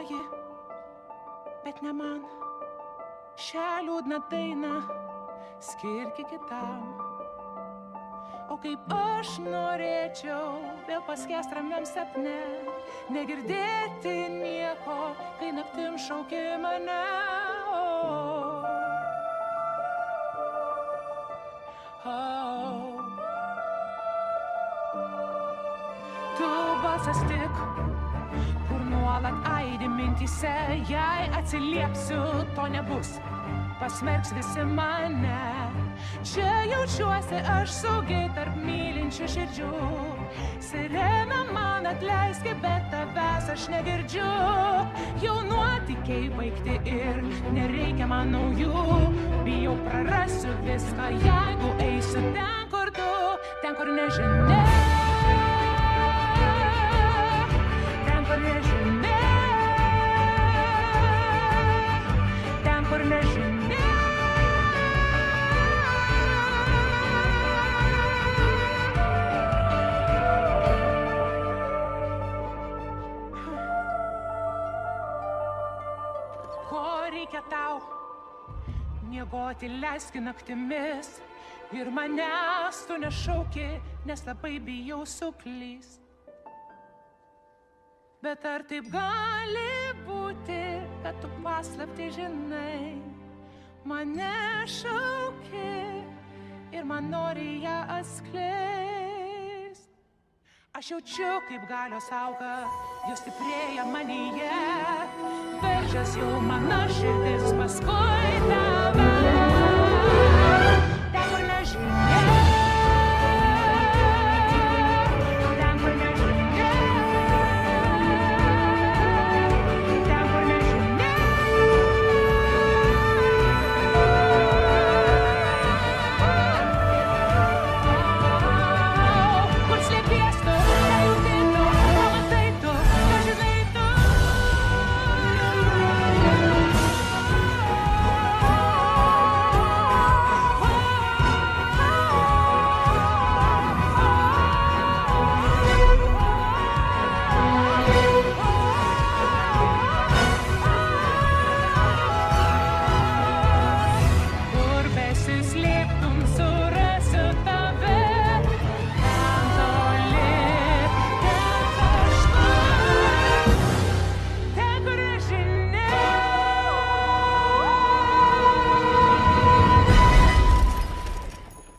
dainuoji, bet ne man. Šią liūdną dainą skirki kitam. O kaip aš norėčiau vėl paskęst ramiam sapne, negirdėti nieko, kai naktim šauki mane. Tu balsas tik, kur nuolat aidi mintyse, jei atsiliepsiu, to nebus, pasmerks visi mane. Čia jaučiuosi aš saugiai tarp mylinčių širdžių. Sirena man atleiski, bet tavęs aš negirdžiu. Jau nuotykiai baigti ir nereikia man naujų. Bijau prarasiu viską, jeigu eisiu ten, kur tu, ten, kur nežinia. Ten, kur nežinia. Ten, kur nežinia. Tau miegoti leiski naktimis ir manęs tu nešauki, nes labai bijau suklyst. Bet ar taip gali būti, kad tu paslaptį žinai, mane šauki ir man nori ją atskleist. Aš jaučiu, kaip galios auga, jos stiprėja manyje. Veržias jau mano širdis paskui tave.